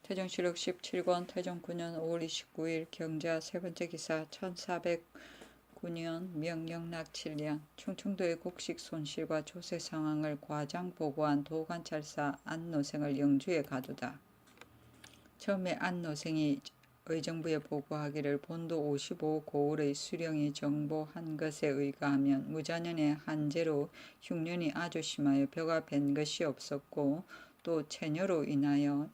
태종실록 17권 태종 9년 5월 29일 경자 세 번째 기사 1409년 명영락 7년 충청도의 곡식 손실과 조세 상황을 과장 보고한 도관찰사 안노생을 영주에 가두다. 처음에 안노생이 의정부에 보고하기를 본도 55고을의 수령이 정보한 것에 의거하면 무자년의 한재로 흉년이 아주 심하여 벼가 밴 것이 없었고 또 체녀로 인하여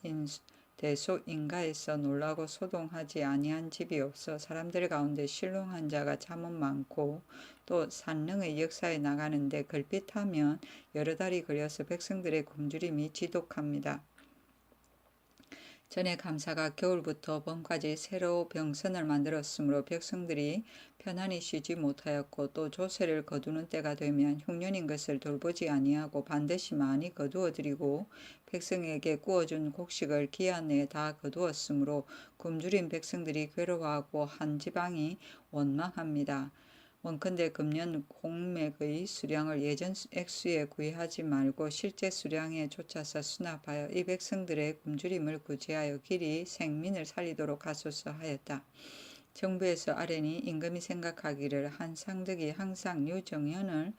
대소 인가에서 놀라고 소동하지 아니한 집이 없어 사람들 가운데 신롱한 자가 참은 많고 또 산릉의 역사에 나가는데 걸핏하면 여러 달이 걸려서 백성들의 굶주림이 지독합니다. 전에 감사가 겨울부터 봄까지 새로 병선을 만들었으므로 백성들이 편안히 쉬지 못하였고 또 조세를 거두는 때가 되면 흉년인 것을 돌보지 아니하고 반드시 많이 거두어드리고 백성에게 구워준 곡식을 기한 내에 다 거두었으므로 굶주린 백성들이 괴로워하고 한 지방이 원망합니다. 원컨대 금년 공맥의 수량을 예전 액수에 구애하지 말고 실제 수량에 쫓아서 수납하여 이 백성들의 굶주림을 구제하여 길이 생민을 살리도록 하소서 하였다. 정부에서 아뢰니 임금이 생각하기를 한 상득이 항상 유정연을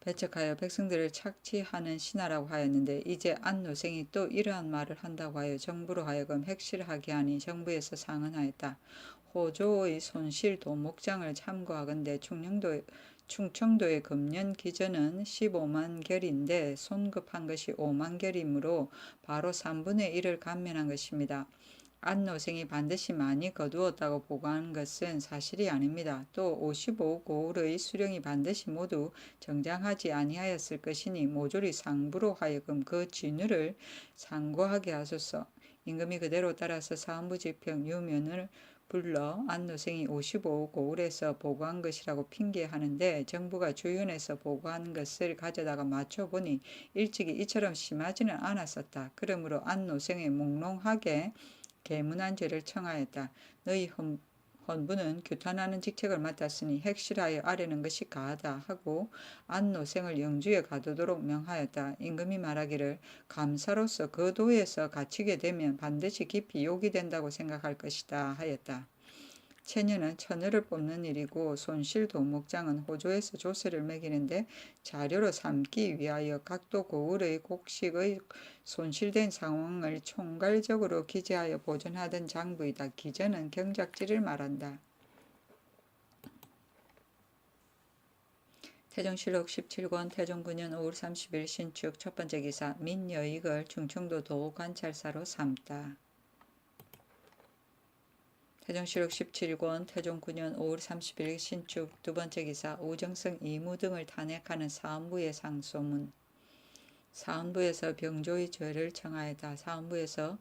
배척하여 백성들을 착취하는 신하라고 하였는데 이제 안노생이 또 이러한 말을 한다고 하여 정부로 하여금 핵실하게 하니 정부에서 상언하였다. 호조의 손실 도목장을 참고하건대 충청도의 금년 기전은 15만 결인데 손급한 것이 5만 결이므로 바로 3분의 1을 감면한 것입니다. 안노생이 반드시 많이 거두었다고 보고한 것은 사실이 아닙니다. 또 55고을의 수령이 반드시 모두 정장하지 아니하였을 것이니 모조리 상부로 하여금 그 진위를 상고하게 하소서. 임금이 그대로 따라서 사헌부지평 유면을 불러 안노생이 55고을에서 보고한 것이라고 핑계하는데 정부가 주윤에서 보고한 것을 가져다가 맞춰보니 일찍이 이처럼 심하지는 않았었다. 그러므로 안노생의 몽롱하게 계문한 죄를 청하였다. 너희 헌부는 규탄하는 직책을 맡았으니 핵실하여 아뢰는 것이 가하다 하고 안노생을 영주에 가두도록 명하였다. 임금이 말하기를 감사로서 그 도에서 갇히게 되면 반드시 깊이 욕이 된다고 생각할 것이다 하였다. 체녀는 처녀를 뽑는 일이고 손실 도목장은 호조에서 조세를 매기는데 자료로 삼기 위하여 각도 고을의 곡식의 손실된 상황을 총괄적으로 기재하여 보존하던 장부이다. 기전은 경작지를 말한다. 태종실록 17권 태종 9년 5월 30일 신축 첫 번째 기사 민여익을 충청도 도관찰사로 삼다. 태종실록 17권 태종 9년 5월 30일 신축 두 번째 기사 우정성 이무 등을 탄핵하는 사헌부의 상소문. 사헌부에서 병조의 죄를 청하였다. 사헌부에서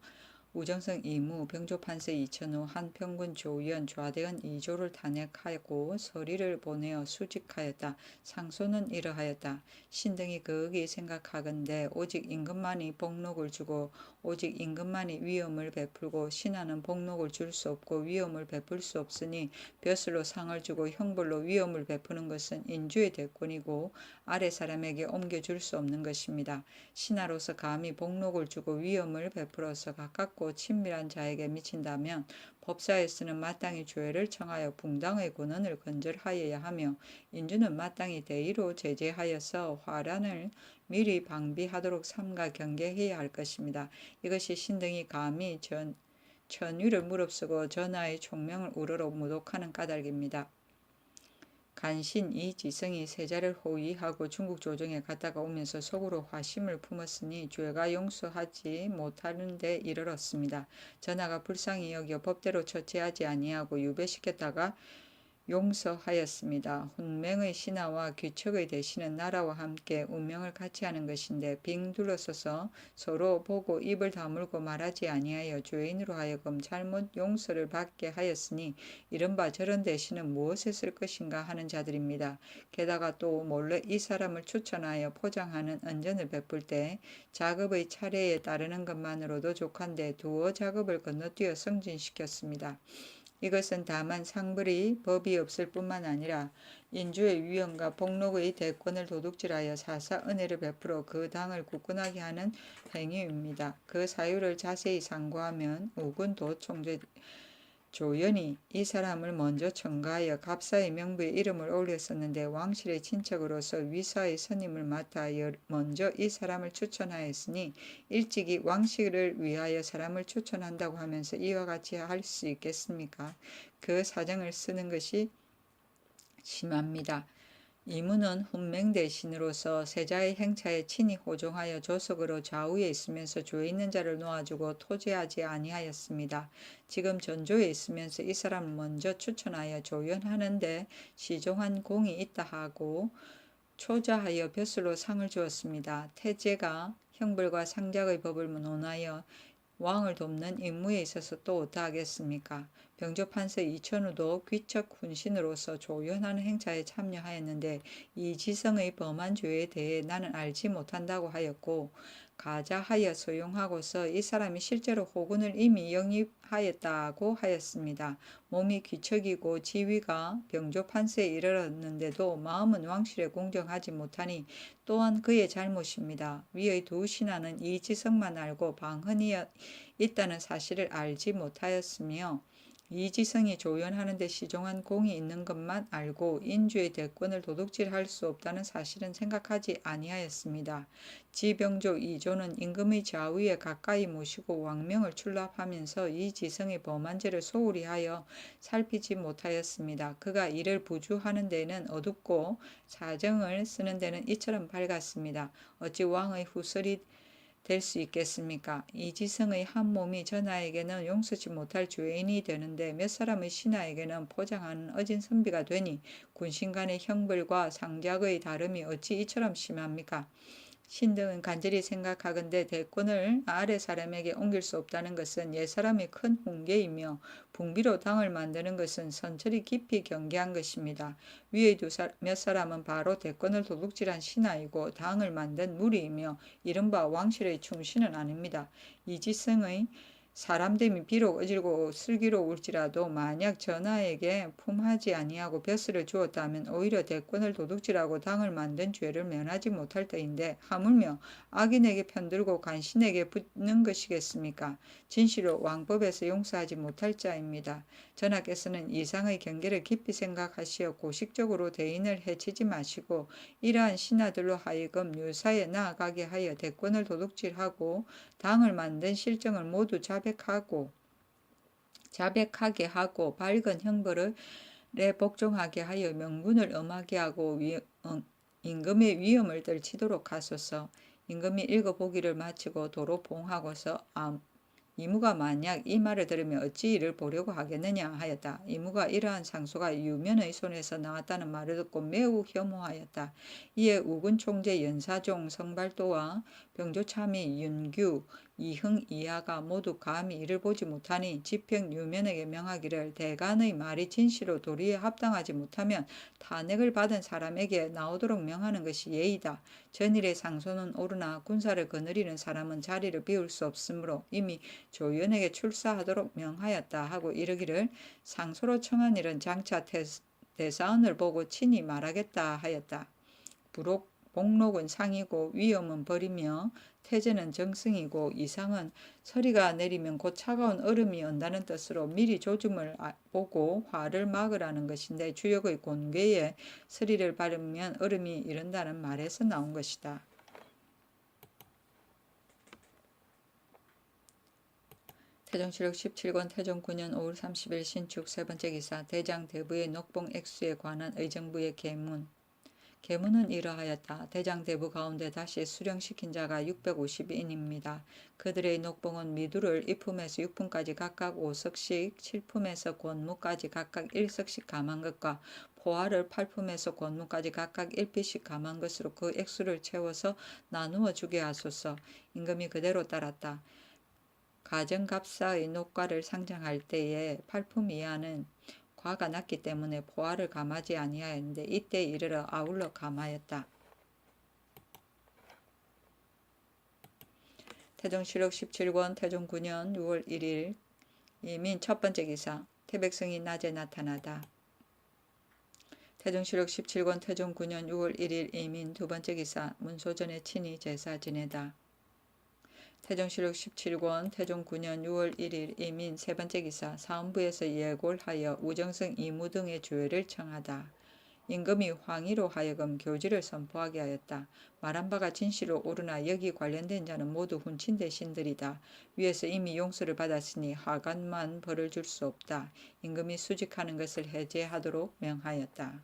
우정성 이무, 병조판서 이천우, 한평군 조위원, 좌대원 2조를 탄핵하고 서리를 보내어 수직하였다. 상소는 이러하였다. 신등이 거기 생각하건대 오직 임금만이 복록을 주고 오직 임금만이 위엄을 베풀고 신하는 복록을 줄 수 없고 위엄을 베풀 수 없으니 벼슬로 상을 주고 형벌로 위엄을 베푸는 것은 인주의 대권이고 아래 사람에게 옮겨줄 수 없는 것입니다. 신하로서 감히 복록을 주고 위엄을 베풀어서 가깝고 친밀한 자에게 미친다면 법사에서는 마땅히 조회를 청하여 붕당의 권한을 건절하여야 하며 인주는 마땅히 대의로 제재하여서 화란을 미리 방비하도록 삼가 경계해야 할 것입니다. 이것이 신등이 감히 천위를 무릅쓰고 전하의 총명을 우러러 모독하는 까닭입니다. 간신 이지성이 세자를 호위하고 중국 조정에 갔다가 오면서 속으로 화심을 품었으니 죄가 용서하지 못하는 데 이르렀습니다. 전하가 불쌍히 여겨 법대로 처치하지 아니하고 유배시켰다가 용서하였습니다. 훈맹의 신하와 귀척의 대신은 나라와 함께 운명을 같이 하는 것인데 빙 둘러서서 서로 보고 입을 다물고 말하지 아니하여 죄인으로 하여금 잘못 용서를 받게 하였으니 이른바 저런 대신은 무엇에 쓸 것인가 하는 자들입니다. 게다가 또 몰래 이 사람을 추천하여 포장하는 은전을 베풀 때 작업의 차례에 따르는 것만으로도 족한데 두어 작업을 건너뛰어 승진시켰습니다. 이것은 다만 상벌이 법이 없을 뿐만 아니라 인주의 위엄과 복록의 대권을 도둑질하여 사사 은혜를 베풀어 그 당을 굳건하게 하는 행위입니다. 그 사유를 자세히 상고하면 우군 도총재 조연이 이 사람을 먼저 청가하여 갑사의 명부에 이름을 올렸었는데 왕실의 친척으로서 위사의 선임을 맡아 먼저 이 사람을 추천하였으니 일찍이 왕실을 위하여 사람을 추천한다고 하면서 이와 같이 할 수 있겠습니까? 그 사정을 쓰는 것이 심합니다. 이문은 훈맹 대신으로서 세자의 행차에 친히 호종하여 조석으로 좌우에 있으면서 조에 있는 자를 놓아주고 토지하지 아니하였습니다. 지금 전조에 있으면서 이 사람을 먼저 추천하여 조연하는데 시종한 공이 있다 하고 초자하여 벼슬로 상을 주었습니다. 태제가 형벌과 상작의 법을 논하여 왕을 돕는 임무에 있어서 또 어떠하겠습니까? 병조판서 이천우도 귀척 훈신으로서 조연하는 행차에 참여하였는데 이지성의 범한 죄에 대해 나는 알지 못한다고 하였고 가자하여 소용하고서 이 사람이 실제로 호군을 이미 영입하였다고 하였습니다. 몸이 귀척이고 지위가 병조판서에 이르렀는데도 마음은 왕실에 공정하지 못하니 또한 그의 잘못입니다. 위의 두 신하는 이지성만 알고 방언이 있다는 사실을 알지 못하였으며 이지성이 조연하는 데 시종한 공이 있는 것만 알고 인주의 대권을 도둑질할 수 없다는 사실은 생각하지 아니하였습니다. 지병조 2조는 임금의 좌위에 가까이 모시고 왕명을 출납하면서 이지성의 범한 죄를 소홀히 하여 살피지 못하였습니다. 그가 이를 부주하는 데는 어둡고 사정을 쓰는 데는 이처럼 밝았습니다. 어찌 왕의 후설이 될 수 있겠습니까? 이지성의 한 몸이 전하에게는 용서치 못할 죄인이 되는데 몇 사람의 신하에게는 포장하는 어진 선비가 되니 군신 간의 형벌과 상작의 다름이 어찌 이처럼 심합니까? 신등은 간절히 생각하건대 대권을 아래 사람에게 옮길 수 없다는 것은 옛사람이 큰 훈계이며 붕비로 당을 만드는 것은 선처리 깊이 경계한 것입니다. 위의 몇 사람은 바로 대권을 도둑질한 신하이고 당을 만든 무리이며 이른바 왕실의 충신은 아닙니다. 이지성의 사람됨이 비록 어질고 슬기로울지라도 만약 전하에게 품하지 아니하고 벼슬을 주었다면 오히려 대권을 도둑질하고 당을 만든 죄를 면하지 못할 때인데 하물며 악인에게 편들고 간신에게 붙는 것이겠습니까? 진실로 왕법에서 용서하지 못할 자입니다. 전하께서는 이상의 경계를 깊이 생각하시어 고식적으로 대인을 해치지 마시고 이러한 신하들로 하여금 유사에 나아가게 하여 대권을 도둑질하고 당을 만든 실정을 모두 자백하게 하고 밝은 형벌에 복종하게 하여 명분을 엄하게 하고 임금의 위엄을 떨치도록 하소서. 임금이 읽어보기를 마치고 도로 봉하고서 이무가 만약 이 말을 들으면 어찌 이를 보려고 하겠느냐 하였다. 이무가 이러한 상소가 유면의 손에서 나왔다는 말을 듣고 매우 혐오하였다. 이에 우군 총재 연사종 성발도와 병조참의 윤규, 이흥, 이하가 모두 감히 이를 보지 못하니 지평 유면에게 명하기를 대간의 말이 진실로 도리에 합당하지 못하면 탄핵을 받은 사람에게 나오도록 명하는 것이 예의다. 전일의 상소는 옳으나 군사를 거느리는 사람은 자리를 비울 수 없으므로 이미 조연에게 출사하도록 명하였다 하고 이르기를 상소로 청한 일은 장차 대사원을 보고 친히 말하겠다 하였다. 복록은 상이고 위엄은 벌이며 태제는 정승이고 이상은 서리가 내리면 곧 차가운 얼음이 온다는 뜻으로 미리 조짐을 보고 화를 막으라는 것인데 주역의 곤괴에 서리를 바르면 얼음이 이른다는 말에서 나온 것이다. 태종실록 17권 태종 9년 5월 30일 신축 세 번째 기사 대장 대부의 녹봉 액수에 관한 의정부의 계문. 계문은 이러하였다. 대장 대부 가운데 다시 수령시킨 자가 650인입니다. 그들의 녹봉은 미두를 입품에서 6품까지 각각 5석씩, 7품에서 권무까지 각각 1석씩 감한 것과 포화를 8품에서 권무까지 각각 1피씩 감한 것으로 그 액수를 채워서 나누어 주게 하소서. 임금이 그대로 따랐다. 가정갑사의 녹과를 상장할 때에 8품 이하는 과가 낮기 때문에 포화를 감하지 아니하였는데 이때 이르러 아울러 감하였다. 태종실록 17권 태종 9년 6월 1일 이민 첫 번째 기사 태백성이 낮에 나타나다. 태종실록 17권 태종 9년 6월 1일 이민 두 번째 기사 문소전의 친히 제사 지내다. 태종실록 17권 태종 9년 6월 1일 이민 세 번째 기사 사헌부에서 예골하여 우정성 이무 등의 주회를 청하다. 임금이 황희로 하여금 교지를 선포하게 하였다. 말한 바가 진실로 옳으나 여기 관련된 자는 모두 훈친대 신들이다. 위에서 이미 용서를 받았으니 하간만 벌을 줄 수 없다. 임금이 수직하는 것을 해제하도록 명하였다.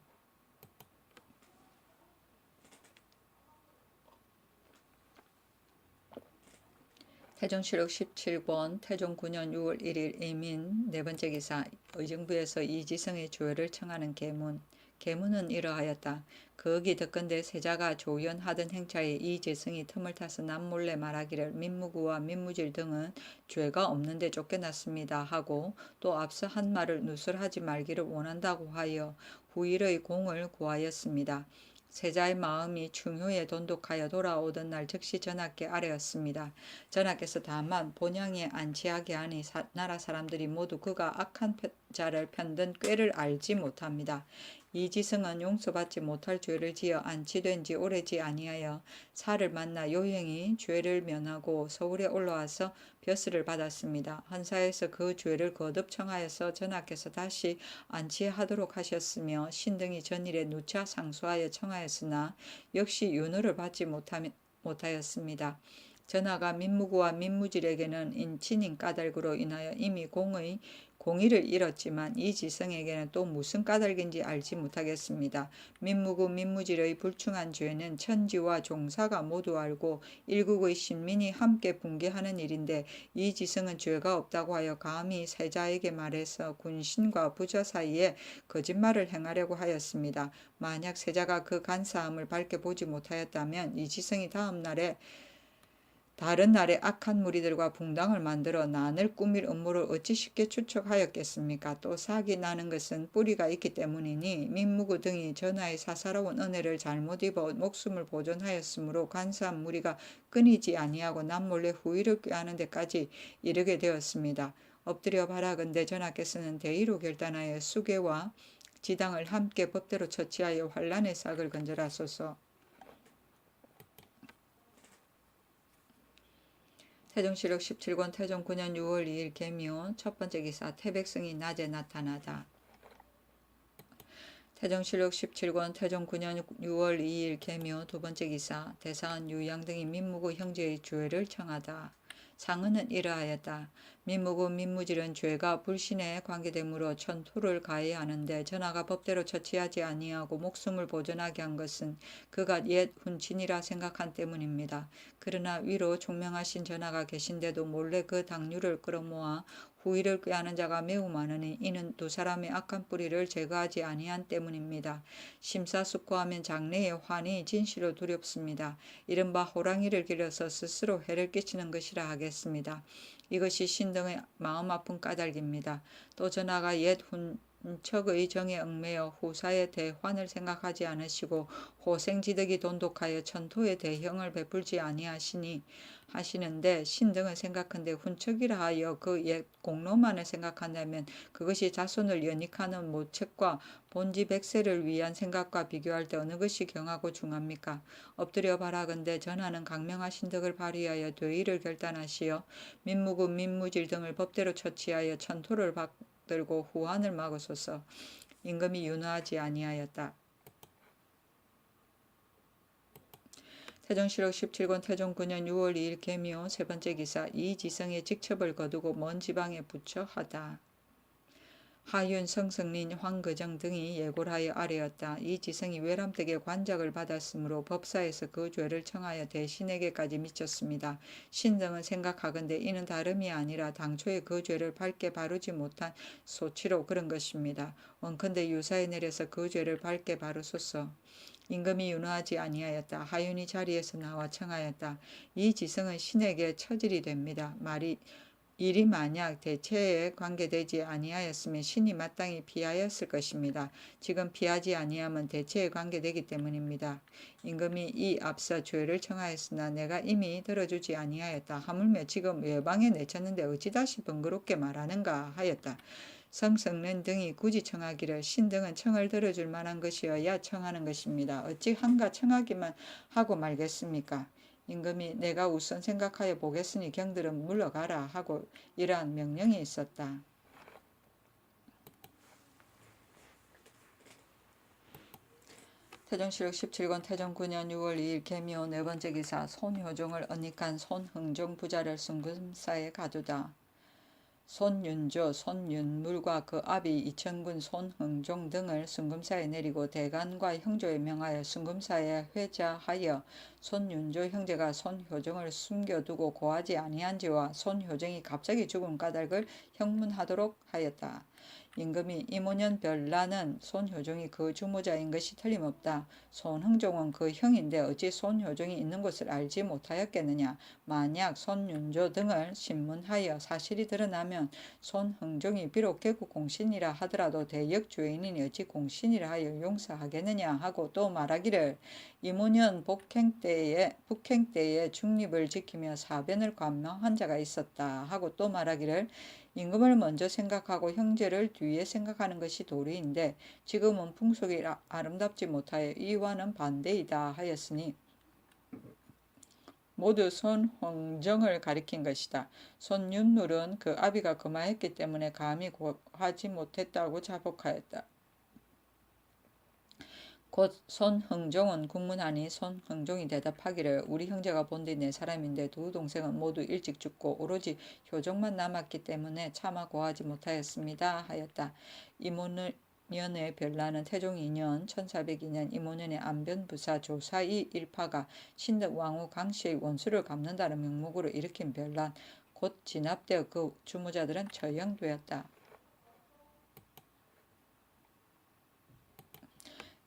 태종실록 17권 태종 9년 6월 1일 이민 네 번째 기사 의정부에서 이지성의 조회를 청하는 계문. 계문은 이러하였다. 거기 덕건대 세자가 조연하던 행차에 이지성이 틈을 타서 남몰래 말하기를 민무구와 민무질 등은 죄가 없는데 쫓겨났습니다 하고 또 앞서 한 말을 누설하지 말기를 원한다고 하여 후일의 공을 구하였습니다. 세자의 마음이 충효에 돈독하여 돌아오던 날 즉시 전하께 아뢰었습니다. 전하께서 다만 본향에 안치하게 하니 나라 사람들이 모두 그가 악한 자를 편든 꾀를 알지 못합니다. 이지성은 용서받지 못할 죄를 지어 안치된 지 오래지 아니하여 사를 만나 요행히 죄를 면하고 서울에 올라와서 벼슬을 받았습니다. 헌사에서 그 죄를 거듭 청하여서 전하께서 다시 안치하도록 하셨으며 신등이 전일에 누차 상소하여 청하였으나 역시 윤호를 받지 못하였습니다. 전하가 민무구와 민무질에게는 인친인 까닭으로 인하여 이미 공의를 잃었지만 이지성에게는 또 무슨 까닭인지 알지 못하겠습니다. 민무구 민무질의 불충한 죄는 천지와 종사가 모두 알고 일국의 신민이 함께 붕괴하는 일인데 이지성은 죄가 없다고 하여 감히 세자에게 말해서 군신과 부저 사이에 거짓말을 행하려고 하였습니다. 만약 세자가 그 간사함을 밝게 보지 못하였다면 이지성이 다른 날에 악한 무리들과 붕당을 만들어 난을 꾸밀 음모를 어찌 쉽게 추측하였겠습니까? 또 사기 나는 것은 뿌리가 있기 때문이니 민무구 등이 전하의 사사로운 은혜를 잘못 입어 목숨을 보존하였으므로 간사한 무리가 끊이지 아니하고 남몰래 후위를 꾀하는 데까지 이르게 되었습니다. 엎드려 바라건대 전하께서는 대의로 결단하여 수계와 지당을 함께 법대로 처치하여 환란의 싹을 건져라소서. 태종실록 17권 태종 9년 6월 2일 계묘 첫 번째 기사 태백성이 낮에 나타나다. 태종실록 17권 태종 9년 6월 2일 계묘 두 번째 기사 대사원 유양 등이 민무구 형제의 주회를 청하다. 상은은 이러하였다. 민무구 민무질은 죄가 불신에 관계되므로 천토를 가해야 하는데 전하가 법대로 처치하지 아니하고 목숨을 보존하게 한 것은 그가 옛 훈친이라 생각한 때문입니다. 그러나 위로 총명하신 전하가 계신데도 몰래 그 당류를 끌어모아 후위를 꾀하는 자가 매우 많으니 이는 두 사람의 악한 뿌리를 제거하지 아니한 때문입니다. 심사숙고하면 장래의 환이 진실로 두렵습니다. 이른바 호랑이를 길러서 스스로 해를 끼치는 것이라 하겠습니다. 이것이 신등의 마음 아픈 까닭입니다. 또 전하가 옛 훈척의 정에 얽매여 후사의 대환을 생각하지 않으시고 호생지덕이 돈독하여 천토의 대형을 베풀지 하시는데 신등은 생각한데 훈척이라 하여 그 옛 공로만을 생각한다면 그것이 자손을 연익하는 모책과 본지 백세를 위한 생각과 비교할 때 어느 것이 경하고 중합니까? 엎드려 바라건대 전하는 강명하신 덕을 발휘하여 되의를 결단하시어 민무구 민무질 등을 법대로 처치하여 천토를 받들고 후환을 막으소서. 임금이 윤호하지 아니하였다. 태종실록 17권 태종 9년 6월 2일 계묘 세 번째 기사 이지성의 직첩을 거두고 먼 지방에 부처하다. 하윤, 성승린, 황거정 등이 예골하여 아뢰었다. 이지성이 외람댁의 관작을 받았으므로 법사에서 그 죄를 청하여 대신에게까지 미쳤습니다. 신등은 생각하건대 이는 다름이 아니라 당초에 그 죄를 밝게 바르지 못한 소치로 그런 것입니다. 원컨대 유사에 내려서 그 죄를 밝게 바르소서. 임금이 윤호하지 아니하였다. 하윤이 자리에서 나와 청하였다. 이 지성은 신에게 처질이 됩니다. 일이 만약 대체에 관계되지 아니하였으면 신이 마땅히 피하였을 것입니다. 지금 피하지 아니하면 대체에 관계되기 때문입니다. 임금이 이 앞서 죄를 청하였으나 내가 이미 들어주지 아니하였다. 하물며 지금 외방에 내쳤는데 어찌 다시 번거롭게 말하는가 하였다. 성성는 등이 굳이 청하기를 신등은 청을 들어줄 만한 것이어야 청하는 것입니다. 어찌 한가 청하기만 하고 말겠습니까? 임금이 내가 우선 생각하여 보겠으니 경들은 물러가라 하고 이러한 명령이 있었다. 태종실록 17권 태종 9년 6월 2일 개미호 네 번째 기사 손효종을 언닉한 손흥종 부자를 순금사에 가두다. 손윤조, 손윤물과 그 아비 이천군 손흥종 등을 순금사에 내리고 대간과 형조에 명하여 순금사에 회자하여 손윤조 형제가 손효종을 숨겨두고 고하지 아니한지와 손효종이 갑자기 죽은 까닭을 형문하도록 하였다. 임금이 이모년 별나는 손효종이 그 주모자인 것이 틀림없다. 손흥종은 그 형인데 어찌 손효종이 있는 곳을 알지 못하였겠느냐. 만약 손윤조 등을 신문하여 사실이 드러나면 손흥종이 비록 개국 공신이라 하더라도 대역 주인이니 어찌 공신이라 하여 용서하겠느냐 하고 또 말하기를 이모년 북행 때에 중립을 지키며 사변을 관망한 자가 있었다 하고 또 말하기를 임금을 먼저 생각하고 형제를 뒤에 생각하는 것이 도리인데 지금은 풍속이 아름답지 못하여 이와는 반대이다 하였으니 모두 손흥정을 가리킨 것이다. 손윤물은 그 아비가 거마했기 때문에 감히 고하지 못했다고 자복하였다. 곧 손흥종은 국문하니 손흥종이 대답하기를 우리 형제가 본디 네 사람인데 두 동생은 모두 일찍 죽고 오로지 효종만 남았기 때문에 차마 고하지 못하였습니다 하였다. 이모년의 별나는 태종 2년 1402년 이모년의 안변부사 조사이 일파가 신덕 왕후 강씨의 원수를 갚는다는 명목으로 일으킨 별난 곧 진압되어 그 주모자들은 처형되었다.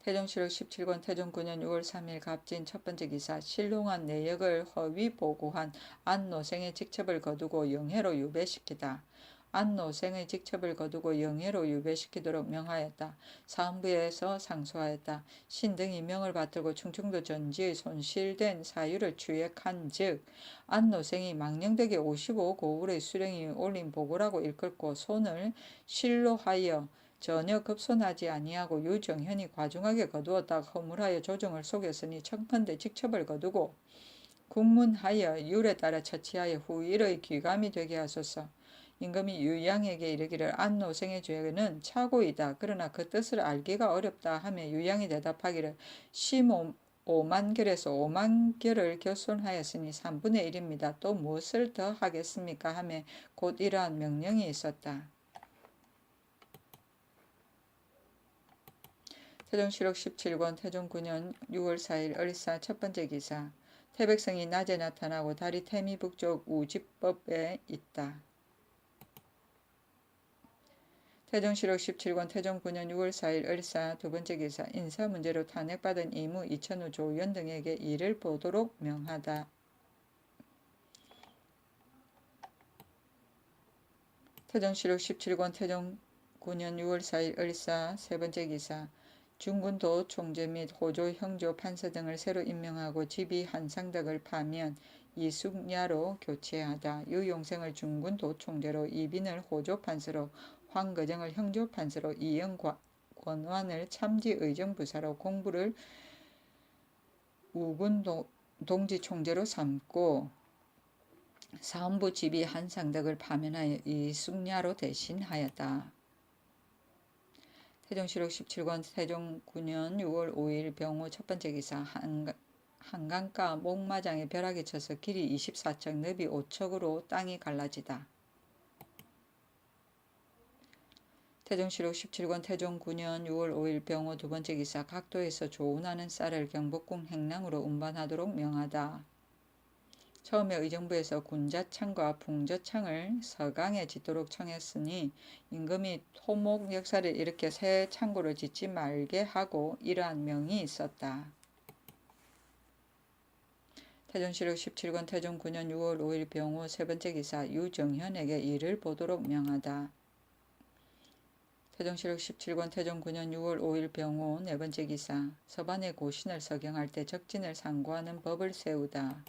태종실록 17권 태종 9년 6월 3일 갑진 첫 번째 기사 신롱한 내역을 허위 보고한 안노생의 직첩을 거두고 영해로 유배시키다. 안노생의 직첩을 거두고 영해로 유배시키도록 명하였다. 사헌부에서 상소하였다. 신등이 명을 받들고 충청도 전지의 손실된 사유를 추액한 즉 안노생이 망령되게 55고울의 수령이 올린 보고라고 일컫고 손을 실로하여 전혀 급손하지 아니하고 유정현이 과중하게 거두었다가 허물하여 조정을 속였으니 청컨대 직첩을 거두고 국문하여 율에 따라 처치하여 후일의 귀감이 되게 하소서. 임금이 유양에게 이르기를 안노생의 죄는 차고이다. 그러나 그 뜻을 알기가 어렵다 하며 유양이 대답하기를 15만결에서 5만결을 결손하였으니 3분의 1입니다. 또 무엇을 더 하겠습니까 하며 곧 이러한 명령이 있었다. 태종실록 17권 태종 9년 6월 4일 을사 첫 번째 기사 태백성이 낮에 나타나고 달이 태미 북쪽 우지법에 있다. 태종실록 17권 태종 9년 6월 4일 을사 두 번째 기사 인사 문제로 탄핵받은 이무 이천우 조연 등에게 일을 보도록 명하다. 태종실록 17권 태종 9년 6월 4일 을사 세 번째 기사 중군도 총재 및 호조 형조 판서 등을 새로 임명하고 지비 한상덕을 파면 이숙야로 교체하다. 유용생을 중군도 총재로 이빈을 호조 판서로 황거정을 형조 판서로 이영권완을 참지 의정부사로 공부를 우군 동지 총재로 삼고 사헌부 지비 한상덕을 파면하여 이숙야로 대신하였다. 태종실록 17권 태종 9년 6월 5일 병호 첫 번째 기사 한강가 목마장에 벼락이 쳐서 길이 24척 너비 5척으로 땅이 갈라지다. 태종실록 17권 태종 9년 6월 5일 병호 두 번째 기사 각도에서 조운하는 쌀을 경복궁 행랑으로 운반하도록 명하다. 처음에 의정부에서 군자창과 풍저창을 서강에 짓도록 청했으니 임금이 토목 역사를 일으켜 새 창고를 짓지 말게 하고 이러한 명이 있었다. 태종실록 17권 태종 9년 6월 5일 병호 세 번째 기사 유정현에게 일을 보도록 명하다. 태종실록 17권 태종 9년 6월 5일 병호 네 번째 기사 서반의 고신을 서경할 때 적진을 상고하는 법을 세우다.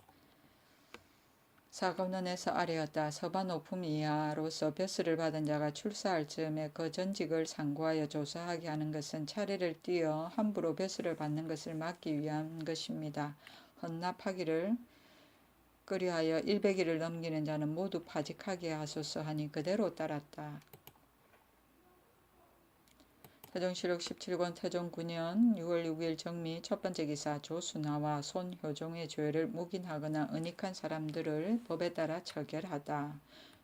사관원에서 아래였다. 서반 오품 이하로서 벼슬을 받은 자가 출사할 즈음에 그 전직을 상고하여 조사하게 하는 것은 차례를 띄어 함부로 벼슬을 받는 것을 막기 위한 것입니다. 헌납하기를 끄려하여 100일을 넘기는 자는 모두 파직하게 하소서 하니 그대로 따랐다. 태종실록 17권 태종 9년 6월 6일 정미 첫 번째 기사 조순하와 손효종의 죄를 묵인하거나 은닉한 사람들을 법에 따라 처결하다.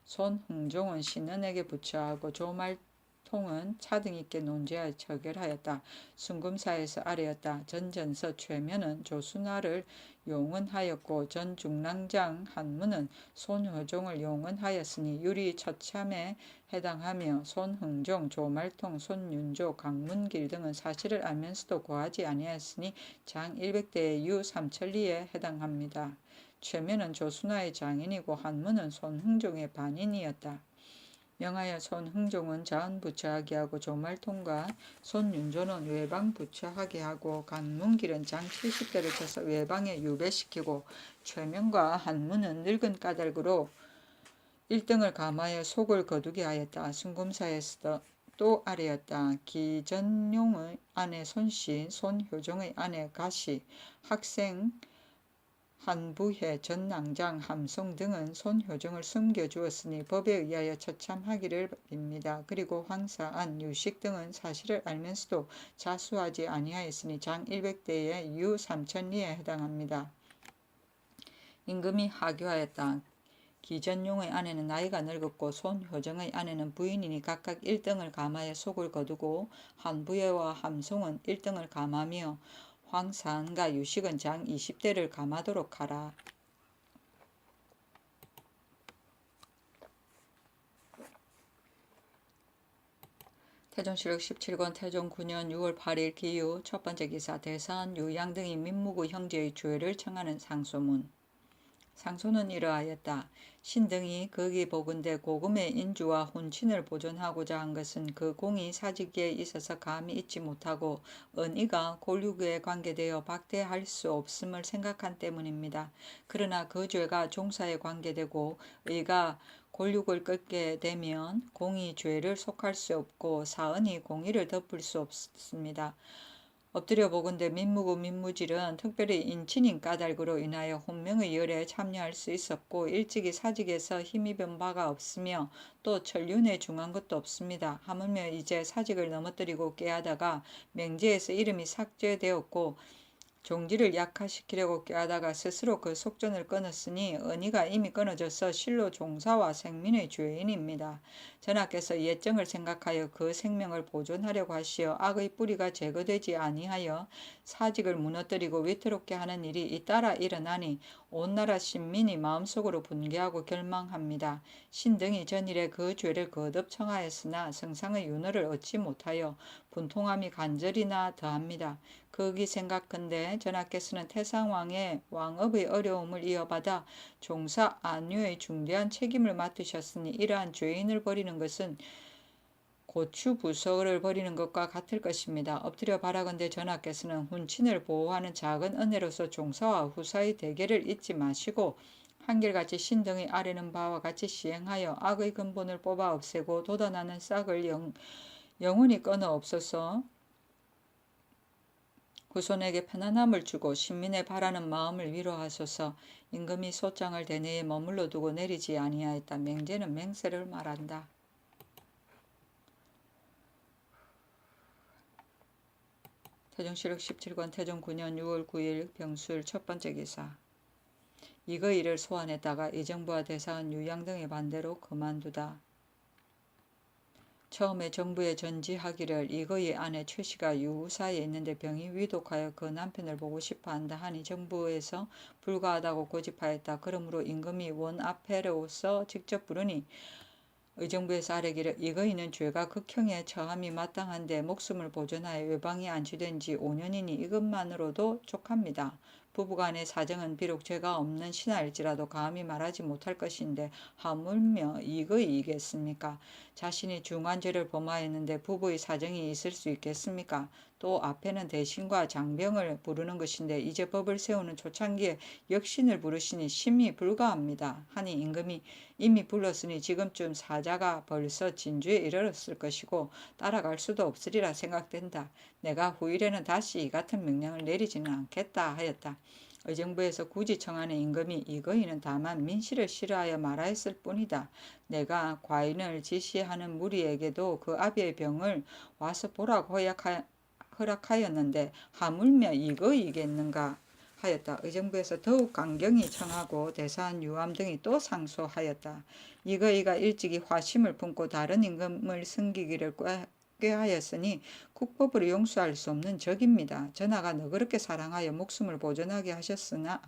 손흥종은 신은에게 부처하고 조말통은 차등있게 논죄하여 처결하였다. 순금사에서 아래였다. 전전서 최면은 조순하를 용언하였고 전중랑장 한문은 손효종을 용언하였으니 유리 처참에 해당하며 손흥종, 조말통, 손윤조, 강문길 등은 사실을 알면서도 고하지 아니하였으니 장 100대의 유 삼천리에 해당합니다. 최면은 조순하의 장인이고 한문은 손흥종의 반인이었다. 명하여 손흥종은 자은부처하게 하고 조말통과 손윤조는 외방부처하게 하고 강문길은 장 70대를 쳐서 외방에 유배시키고 최면과 한문은 늙은 까닭으로 1등을 감하여 속을 거두게 하였다. 순금사에서 또 아래였다. 기전용의 아내 손씨, 손효종의 아내 가시, 학생 한부해, 전낭장, 함송 등은 손효종을 숨겨주었으니 법에 의하여 처참하기를 빕니다. 그리고 황사안, 유식 등은 사실을 알면서도 자수하지 아니하였으니 장 100대의 유 삼천리에 해당합니다. 임금이 하교하였다. 기전용의 아내는 나이가 늙었고 손효정의 아내는 부인이니 각각 1등을 감하여 속을 거두고 한부예와 함송은 1등을 감하며 황사안과 유식은 장 20대를 감하도록 하라. 태종실록 17권 태종 9년 6월 8일 기유 첫 번째 기사 대사한 유양 등이 민무구 형제의 죄를 청하는 상소문. 상소는 이러하였다. 신등이 거기 보건대 고금의 인주와 혼친을 보존하고자 한 것은 그 공이 사직에 있어서 감히 잊지 못하고 은의가 골육에 관계되어 박대할 수 없음을 생각한 때문입니다. 그러나 그 죄가 종사에 관계되고 의가 골육을 끊게 되면 공이 죄를 속할 수 없고 사은이 공의를 덮을 수 없습니다. 엎드려 보건대 민무구 민무질은 특별히 인친인 까닭으로 인하여 혼명의 열에 참여할 수 있었고 일찍이 사직에서 힘입은 바가 없으며 또 천륜에 중한 것도 없습니다. 하물며 이제 사직을 넘어뜨리고 깨하다가 맹제에서 이름이 삭제되었고 종지를 약화시키려고 꾀하다가 스스로 그 속전을 끊었으니 은의가 이미 끊어져서 실로 종사와 생민의 죄인입니다. 전하께서 예정을 생각하여 그 생명을 보존하려고 하시어 악의 뿌리가 제거되지 아니하여 사직을 무너뜨리고 위태롭게 하는 일이 잇따라 일어나니 온 나라 신민이 마음속으로 분개하고 결망합니다. 신등이 전일에 그 죄를 거듭 청하였으나 성상의 윤허를 얻지 못하여 분통함이 간절이나 더합니다. 거기 생각컨대 전하께서는 태상왕의 왕업의 어려움을 이어받아 종사 안유의 중대한 책임을 맡으셨으니 이러한 죄인을 버리는 것은 고추 부서를 버리는 것과 같을 것입니다. 엎드려 바라건대 전하께서는 훈친을 보호하는 작은 은혜로서 종사와 후사의 대계를 잊지 마시고 한결같이 신등의 아뢰는 바와 같이 시행하여 악의 근본을 뽑아 없애고 돋아나는 싹을 영원히 끊어 없어서 후손에게 편안함을 주고 신민의 바라는 마음을 위로하소서. 임금이 소장을 대내에 머물러 두고 내리지 아니하였다. 맹제는 맹세를 말한다. 태종실록 17권 태종 9년 6월 9일 병술 첫 번째 기사. 이거 일을 소환했다가 의정부와 대사원 유양 등의 반대로 그만두다. 처음에 정부에 전지하기를 이거의 아내 최씨가 유사에 있는데 병이 위독하여 그 남편을 보고 싶어 한다 하니 정부에서 불가하다고 고집하였다. 그러므로 임금이 원 앞에로서 직접 부르니 의정부에서 아뢰기를 이거이는 죄가 극형에 처함이 마땅한데 목숨을 보존하여 외방에 안치된 지 5년이니 이것만으로도 족합니다. 부부간의 사정은 비록 죄가 없는 신하일지라도 감히 말하지 못할 것인데 하물며 이거이겠습니까? 자신이 중한 죄를 범하였는데 부부의 사정이 있을 수 있겠습니까? 또 앞에는 대신과 장병을 부르는 것인데 이제 법을 세우는 초창기에 역신을 부르시니 심히 불가합니다. 하니 임금이 이미 불렀으니 지금쯤 사자가 벌써 진주에 이르렀을 것이고 따라갈 수도 없으리라 생각된다. 내가 후일에는 다시 이 같은 명령을 내리지는 않겠다 하였다. 의정부에서 굳이 청하는 임금이 이거이는 다만 민시를 싫어하여 말하였을 뿐이다. 내가 과인을 지시하는 무리에게도 그 아비의 병을 와서 보라고 허락하였는데 하물며 이거이겠는가 하였다. 의정부에서 더욱 강경히 청하고 대사한 유암 등이 또 상소하였다. 이거이가 일찍이 화심을 품고 다른 임금을 섬기기를 꾀하였으니 국법으로 용서할 수 없는 적입니다. 전하가 너그럽게 사랑하여 목숨을 보존하게 하셨으나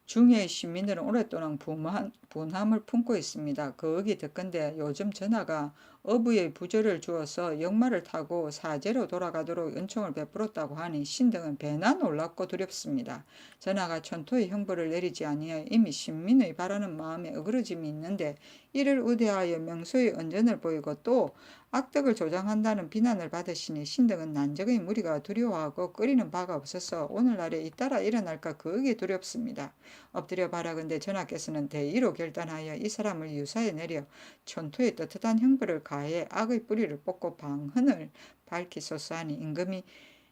중해의 시민들은 오랫동안 분함을 품고 있습니다. 거기 듣건대 요즘 전하가 어부의 부조를 주어서 역마를 타고 사제로 돌아가도록 은총을 베풀었다고 하니 신등은 배나 놀랍고 두렵습니다. 전하가 천토의 형벌을 내리지 아니하여 이미 신민의 바라는 마음에 어그러짐이 있는데 이를 우대하여 명소의 언전을 보이고 또 악덕을 조장한다는 비난을 받으시니 신등은 난적의 무리가 두려워하고 끓이는 바가 없어서 오늘날에 잇따라 일어날까 그게 두렵습니다. 엎드려 바라건대 전하께서는 대의로 결단하여 이 사람을 유사에 내려 천토에 떳떳한 형벌을 가해 악의 뿌리를 뽑고 방헌을 밝히소서 하니 임금이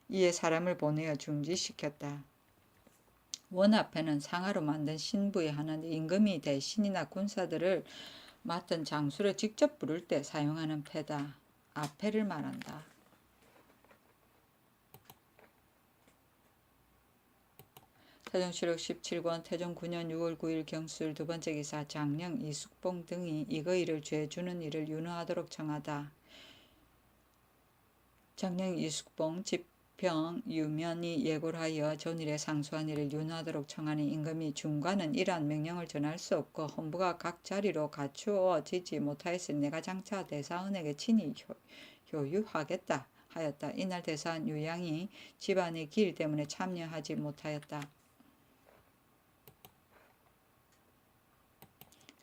이에 사람을 보내어 중지시켰다. 원 앞에는 상하로 만든 신부에 하는데 임금이 대신이나 군사들을 맡은 장수를 직접 부를 때 사용하는 패다. 앞패를 말한다. 태종실록 17권 태종 9년 6월 9일 경술 두 번째 기사 장령 이숙봉 등이 이거이를 죄 주는 일을 윤허하도록 청하다. 장령 이숙봉 집평 유면이 예고를 하여 전일에 상소한 일을 윤허하도록 청하니 임금이 중관은 이러한 명령을 전할 수 없고 헌부가 각 자리로 갖추어지지 못하였으니 내가 장차 대사원에게 친히 효유하겠다 하였다. 이날 대사원 유양이 집안의 길 때문에 참여하지 못하였다.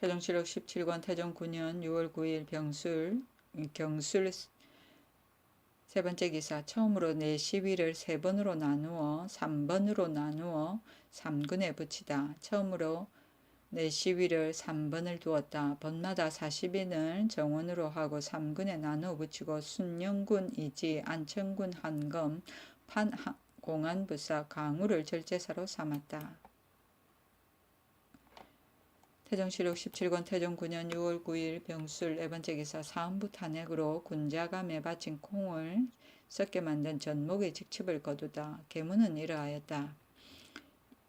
태종실록 17권 태종 9년 6월 9일 경술 세 번째 기사 처음으로 내 시위를 세 번으로 나누어 3번으로 나누어 3군에 붙이다. 처음으로 내 시위를 3번을 두었다. 번마다 40인을 정원으로 하고 3군에 나누어 붙이고 순영군 이지, 안천군 한검, 공안부사, 강우를 절제사로 삼았다. 태종실록 17권 태종 9년 6월 9일 병술 네 번째 기사 사음부 탄핵으로 군자감에 바친 콩을 썩게 만든 전목의 직첩을 거두다. 계문은 이러하였다.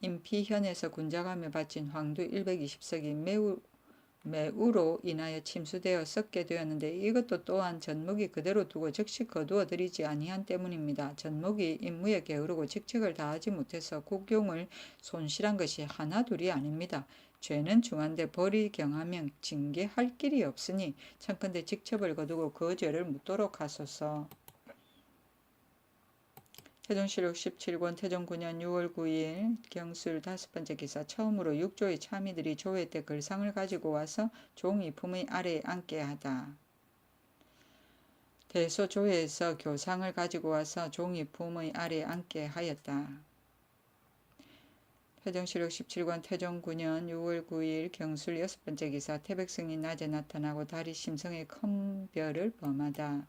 임피현에서 군자감에 바친 황두 120석이 매우로 인하여 침수되어 썩게 되었는데 이것도 또한 전목이 그대로 두고 즉시 거두어 들이지 아니한 때문입니다. 전목이 임무에 게으르고 직책을 다하지 못해서 국용을 손실한 것이 하나둘이 아닙니다. 죄는 중한데 벌이 경하면 징계할 길이 없으니 청컨대 직첩을 거두고 그 죄를 묻도록 하소서. 태종실록 17권 태종 9년 6월 9일 경술 다섯 번째 기사 처음으로 육조의 참의들이 조회 때 글상을 가지고 와서 종이 품의 아래에 앉게 하다. 대소조회에서 교상을 가지고 와서 종이 품의 아래에 앉게 하였다. 태종실록 17권 태종 9년 6월 9일 경술 여섯 번째 기사 태백성이 낮에 나타나고 달이 심성의 큰 별을 범하다.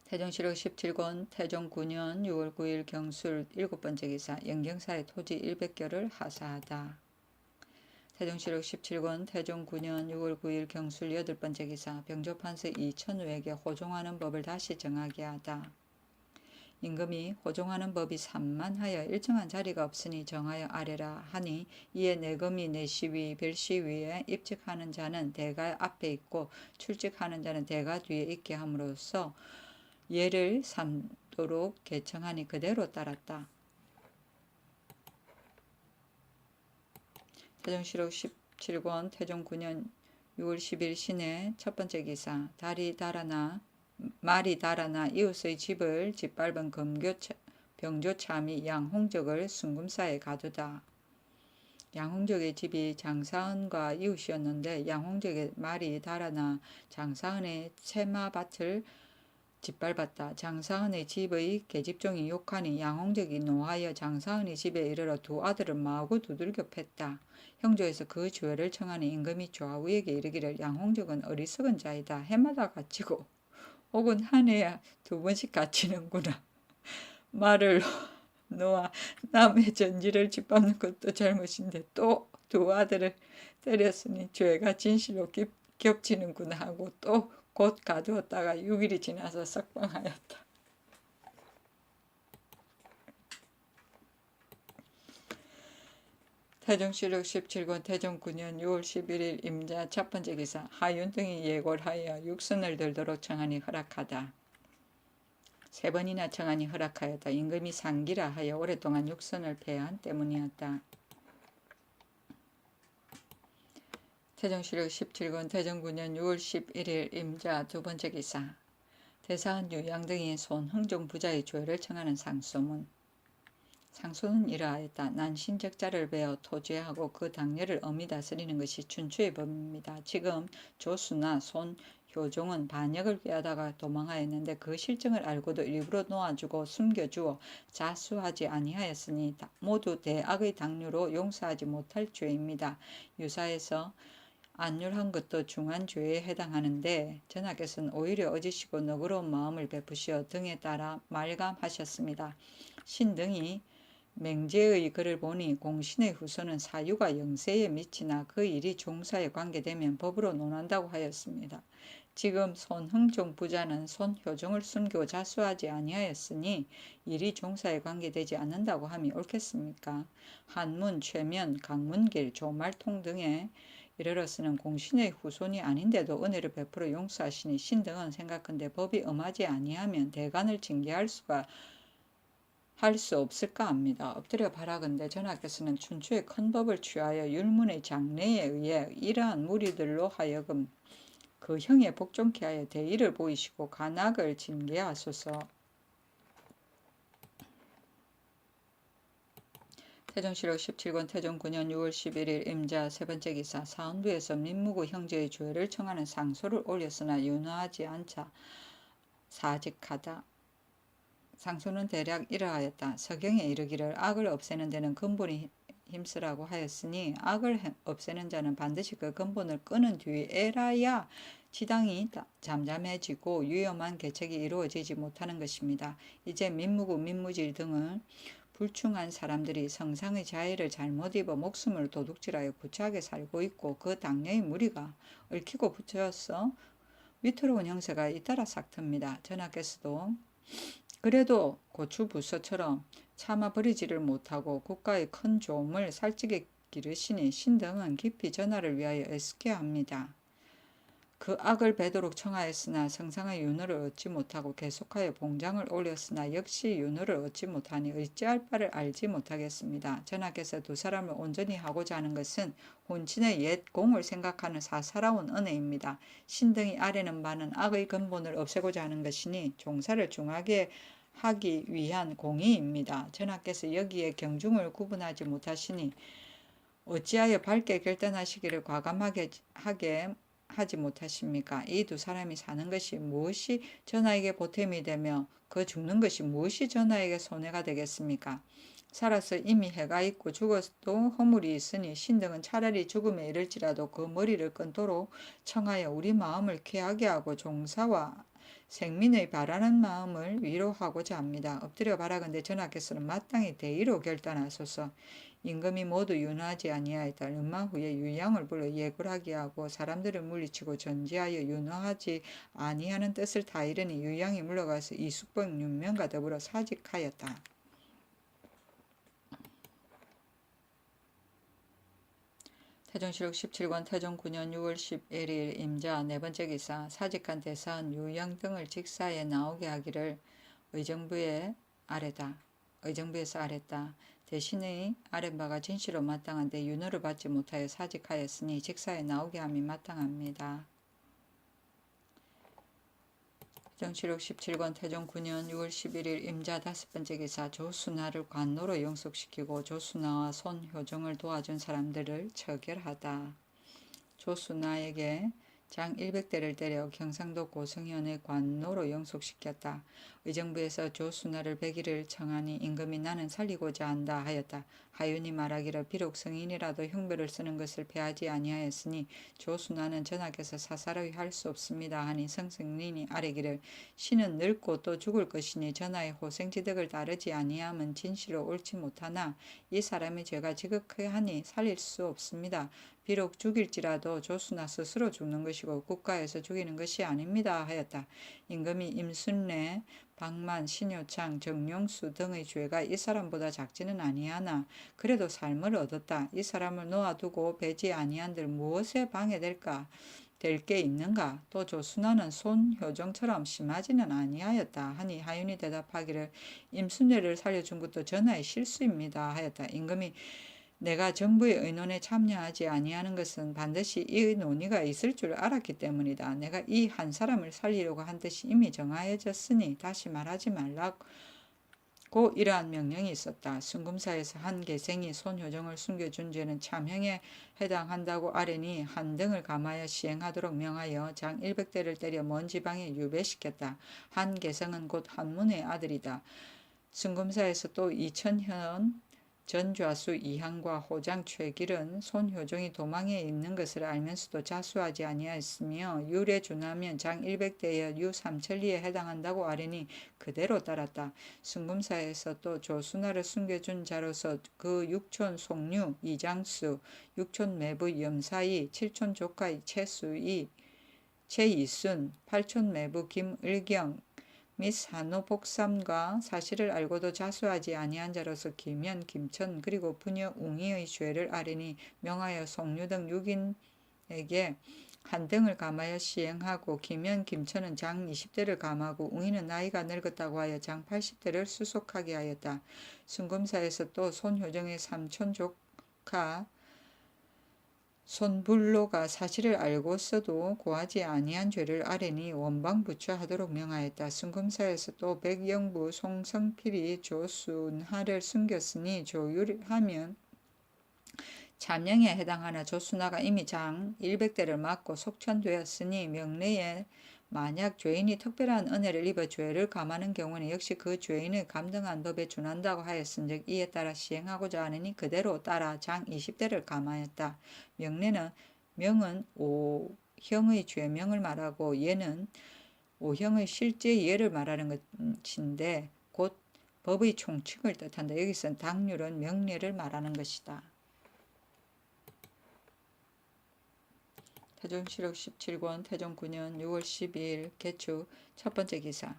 태종실록 17권 태종 9년 6월 9일 경술 일곱 번째 기사 영경사의 토지 100겨를 하사하다. 태종실록 17권 태종 9년 6월 9일 경술 여덟 번째 기사 병조판서 2천우에게 호종하는 법을 다시 정하게 하다. 임금이 호종하는 법이 산만하여 일정한 자리가 없으니 정하여 아래라 하니 이에 내금이 내시위 별시위에 입직하는 자는 대가 앞에 있고 출직하는 자는 대가 뒤에 있게 함으로써 예를 삼도록 개청하니 그대로 따랐다. 태종실록 17권 태종 9년 6월 10일 신해 첫 번째 기사 말이 달아나 이웃의 집을 짓밟은 병조참이 양홍적을 순금사에 가두다. 양홍적의 집이 장사은과 이웃이었는데 양홍적의 말이 달아나 장사은의 채마밭을 짓밟았다. 장사은의 집의 계집종이 욕하니 양홍적이 노하여 장사은의 집에 이르러 두 아들을 마구 두들겨 팼다. 형조에서 그 주애를 청하니 임금이 좌우에게 이르기를 양홍적은 어리석은 자이다. 해마다 갇히고 혹은 한 해야 두 번씩 갇히는구나. 말을 놓아 남의 전지를 짓밟는 것도 잘못인데 또 두 아들을 때렸으니 죄가 진실로 겹치는구나 하고 또 곧 가두었다가 6일이 지나서 석방하였다. 태종실록 17권 태종 9년 6월 11일 임자 첫 번째 기사 하윤 등이 예고를 하여 육선을 들도록 청하니 허락하다. 세 번이나 청하니 허락하였다. 임금이 상기라 하여 오랫동안 육선을 폐한 때문이었다. 태종실록 17권 태종 9년 6월 11일 임자 두 번째 기사 대사한 유양 등이 손흥종 부자의 조회를 청하는 상소문. 상소는 이러하였다. 난 신적자를 베어 토제하고 그 당렬을 엄히 다스리는 것이 춘추의 법입니다. 지금 조수나 손효종은 반역을 꾀하다가 도망하였는데 그 실정을 알고도 일부러 놓아주고 숨겨주어 자수하지 아니하였으니 모두 대악의 당류로 용서하지 못할 죄입니다. 유사해서 안율한 것도 중한 죄에 해당하는데 전하께서는 오히려 어지시고 너그러운 마음을 베푸시어 등에 따라 말감하셨습니다. 신등이 맹제의 글을 보니 공신의 후손은 사유가 영세에 미치나 그 일이 종사에 관계되면 법으로 논한다고 하였습니다. 지금 손흥종 부자는 손효종을 숨기고 자수하지 아니하였으니 일이 종사에 관계되지 않는다고 함이 옳겠습니까? 한문, 최면, 강문길, 조말통 등에 이르러 쓰는 공신의 후손이 아닌데도 은혜를 베풀어 용서하시니 신등은 생각한데 법이 엄하지 아니하면 대간을 징계할 할 수 없을까 합니다. 엎드려 바라건대 전하께서는 춘추의 큰 법을 취하여 율문의 장례에 의해 이러한 무리들로 하여금 그 형에 복종케 하여 대의를 보이시고 간악을 징계하소서. 태종실록 17권 태종 9년 6월 11일 임자 세 번째 기사 사헌부에서 민무구 형제의 조회를 청하는 상소를 올렸으나 윤허하지 않자 사직하다. 상소는 대략 이러하였다. 서경에 이르기를 악을 없애는 데는 근본이 힘쓰라고 하였으니 악을 없애는 자는 반드시 그 근본을 끄는 뒤에라야 지당이 잠잠해지고 위험한 개척이 이루어지지 못하는 것입니다. 이제 민무구 민무질 등을 불충한 사람들이 성상의 자의를 잘못 입어 목숨을 도둑질하여 구차하게 살고 있고 그 당뇨의 무리가 얽히고 붙여서 위태로운 형세가 잇따라 삭틉니다. 전하께서도 그래도 고추부서처럼 차마 버리지를 못하고 국가의 큰 조음을 살찌게 기르시니 신등은 깊이 전하를 위하여 애쓰게 합니다. 그 악을 베도록 청하였으나 성상의 윤허를 얻지 못하고 계속하여 봉장을 올렸으나 역시 윤허를 얻지 못하니 어찌할 바를 알지 못하겠습니다. 전하께서 두 사람을 온전히 하고자 하는 것은 혼친의 옛 공을 생각하는 사사로운 은혜입니다. 신등이 아뢰는 바는 악의 근본을 없애고자 하는 것이니 종사를 중하게 하기 위한 공의입니다. 전하께서 여기에 경중을 구분하지 못하시니 어찌하여 밝게 결단하시기를 과감하게 하지 못하십니까? 이 두 사람이 사는 것이 무엇이 전하에게 보탬이 되며 그 죽는 것이 무엇이 전하에게 손해가 되겠습니까? 살아서 이미 해가 있고 죽어도 허물이 있으니 신등은 차라리 죽음에 이를지라도 그 머리를 끊도록 청하여 우리 마음을 쾌하게 하고 종사와 생민의 바라는 마음을 위로하고자 합니다. 엎드려 바라건대 전하께서는 마땅히 대의로 결단하소서. 임금이 모두 윤허하지 아니하였다. 얼마 후에 유양을 불러 예고를 하게 하고 사람들을 물리치고 전지하여 윤허하지 아니하는 뜻을 다 이르니 유양이 물러가서 이숙범 윤명과 더불어 사직하였다. 태종실록 17권 태종 9년 6월 11일 임자 네 번째 기사 사직한 대사은 유양 등을 직사에 나오게 하기를 의정부에서 아랬다. 대신의 아랫바가 진실로 마땅한데 윤허를 받지 못하여 사직하였으니 직사에 나오게 함이 마땅합니다. 태종실록 17권 태종 9년 6월 11일 임자 다섯 번째 기사 조순하를 관노로 영속시키고 조순하와 손효종을 도와준 사람들을 처결하다. 조순하에게 장 100대를 때려 경상도 고성현의 관노로 영속시켰다. 의정부에서 조순하를 100일을 청하니 임금이 나는 살리고자 한다 하였다. 하윤이 말하기를 비록 성인이라도 흉배를 쓰는 것을 패하지 아니하였으니 조순하는 전하께서 사사로이 할 수 없습니다 하니 성승린이 아뢰기를 신은 늙고 또 죽을 것이니 전하의 호생지덕을 따르지 아니함은 진실로 옳지 못하나 이 사람의 죄가 지극하니 살릴 수 없습니다. 비록 죽일지라도 조수나 스스로 죽는 것이고 국가에서 죽이는 것이 아닙니다 하였다. 임금이 임순례, 박만, 신효창, 정용수 등의 죄가 이 사람보다 작지는 아니하나 그래도 삶을 얻었다. 이 사람을 놓아두고 배지 아니한들 무엇에 방해될까? 될 게 있는가? 또 조순하는 손효정처럼 심하지는 아니하였다 하니 하윤이 대답하기를 임순례를 살려준 것도 전하의 실수입니다 하였다. 임금이 내가 정부의 의논에 참여하지 아니하는 것은 반드시 이 논의가 있을 줄 알았기 때문이다. 내가 이 한 사람을 살리려고 한 뜻이 이미 정하여졌으니 다시 말하지 말라고 이러한 명령이 있었다. 순금사에서 한 계생이 손효정을 숨겨준 죄는 참형에 해당한다고 아뢰니 한등을 감하여 시행하도록 명하여 장 100대를 때려 먼 지방에 유배시켰다. 한 계생은 곧 한문의 아들이다. 순금사에서 또 이천현 전좌수 이항과 호장 최길은 손효정이 도망해 있는 것을 알면서도 자수하지 아니하였으며 율에 준하면 장 100대여 유 삼천리에 해당한다고 아뢰니 그대로 따랐다. 순금사에서 또 조순하를 숨겨준 자로서 그 육촌 송류 이장수, 육촌 매부 염사이, 칠촌 조카 최수이, 최이순, 팔촌 매부 김을경, 및 산후 복삼과 사실을 알고도 자수하지 아니한 자로서 김현, 김천 그리고 부녀 웅이의 죄를 아뢰니 명하여 송류 등 6인에게 한등을 감하여 시행하고 김현, 김천은 장 20대를 감하고 웅이는 나이가 늙었다고 하여 장 80대를 수속하게 하였다. 순금사에서 또 손효정의 삼촌 조카 손불로가 사실을 알고서도 고하지 아니한 죄를 아뢰니 원방부처하도록 명하였다. 순금사에서 또 백영부 송성필이 조순하를 숨겼으니 조율하면 참형에 해당하나 조순하가 이미 장 100대를 맞고 속천되었으니 명례에 만약 죄인이 특별한 은혜를 입어 죄를 감하는 경우는 역시 그 죄인의 감등한 법에 준한다고 하였은즉 이에 따라 시행하고자 하느니 그대로 따라 장 20대를 감하였다. 명례는 명은 오형의 죄명을 말하고 예는 오형의 실제 예를 말하는 것인데 곧 법의 총칙을 뜻한다. 여기서는 당률은 명례를 말하는 것이다. 태종실록 17권 태종 9년 6월 12일 개축 첫 번째 기사.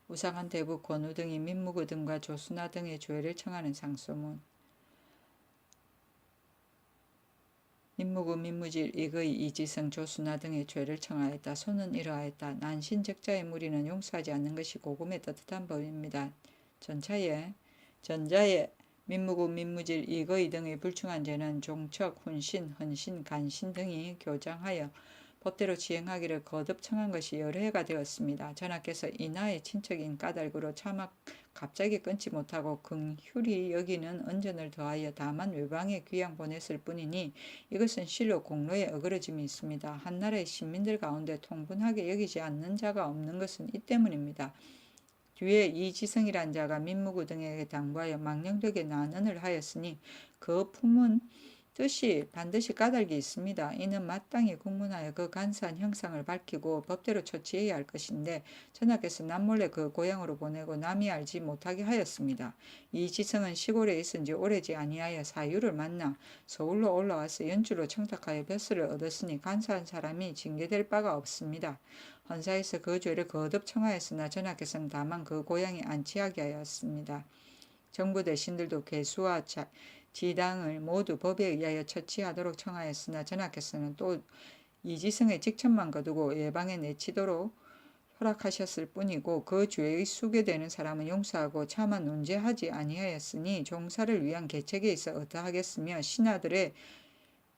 우상한 대부 권우 등이 민무구 등과 조순하 등의 죄를 청하는 상소문. 민무구 민무질 이의 이지성 조순하 등의 죄를 청하였다. 소는 이러하였다. 난신적자의 무리는 용서하지 않는 것이 고금의 떳떳한 법입니다. 전자에 민무구, 민무질, 이거이 등의 불충한 죄는 종척, 훈신, 헌신, 간신 등이 교장하여 법대로 지행하기를 거듭 청한 것이 여러 해가 되었습니다. 전하께서 이나의 친척인 까닭으로 차마 갑자기 끊지 못하고 긍휼히 여기는 은전을 더하여 다만 외방에 귀양 보냈을 뿐이니 이것은 실로 공로에 어그러짐이 있습니다. 한나라의 신민들 가운데 통분하게 여기지 않는 자가 없는 것은 이 때문입니다. 뒤에 이지성이란 자가 민무구 등에게 당부하여 망령되게 난언을 하였으니 그 품은 뜻이 반드시 까닭이 있습니다. 이는 마땅히 국문하여 그 간사한 형상을 밝히고 법대로 처치해야 할 것인데 전하께서 남몰래 그 고향으로 보내고 남이 알지 못하게 하였습니다. 이지성은 시골에 있은 지 오래지 아니하여 사유를 만나 서울로 올라와서 연주로 청탁하여 벼슬을 얻었으니 간사한 사람이 징계될 바가 없습니다. 헌사에서 그 죄를 거듭 청하였으나 전하께서는 다만 그 고향에 안치하게 하였습니다. 정부 대신들도 괴수와 지당을 모두 법에 의하여 처치하도록 청하였으나 전하께서는 또 이지성의 직천만 거두고 외방에 내치도록 허락하셨을 뿐이고 그 죄의 수괴되는 사람은 용서하고 차마 논죄하지 아니하였으니 종사를 위한 계책에 있어 어떠하겠으며 신하들의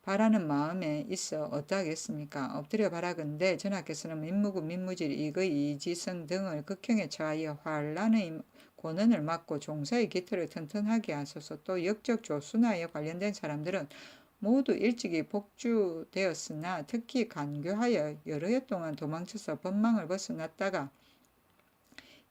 바라는 마음에 있어 어떠하겠습니까? 엎드려 바라건대 전하께서는 민무구 민무질 이의 이지성 등을 극형에 처하여 환란의 권한을 막고 종사의 기틀을 튼튼하게 하소서. 또 역적 조순하에 관련된 사람들은 모두 일찍이 복주되었으나 특히 간교하여 여러 해 동안 도망쳐서 법망을 벗어났다가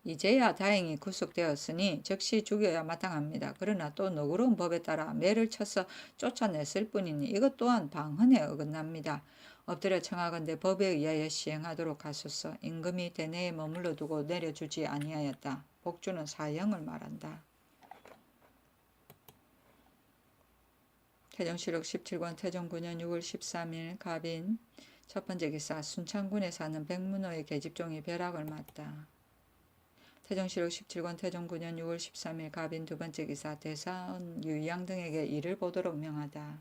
이제야 다행히 구속되었으니 즉시 죽여야 마땅합니다. 그러나 또 너그러운 법에 따라 매를 쳐서 쫓아냈을 뿐이니 이것 또한 방헌에 어긋납니다. 엎드려 청하건대 법에 의하여 시행하도록 하소서. 임금이 대내에 머물러 두고 내려주지 아니하였다. 복주는 사형을 말한다. 태종실록 17권 태종 9년 6월 13일 갑인 첫 번째 기사 순창군에 사는 백문호의 계집종이 벼락을 맞다. 태종실록 17권 태종 9년 6월 13일 갑인 두 번째 기사 대사은 유의양 등에게 이를 보도록 명하다.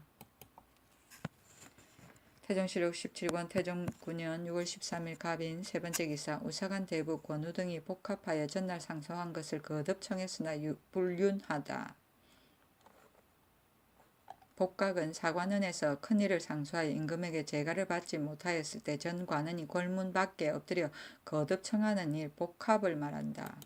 태종실록 17권 태종 9년 6월 13일 갑인 세 번째 기사 우사간 대부 권우 등이 복합하여 전날 상소한 것을 거듭 청했으나 불륜하다. 복각은 사관원에서 큰일을 상소하여 임금에게 재가를 받지 못하였을 때 전 관원이 골문 밖에 엎드려 거듭 청하는 일 복합을 말한다.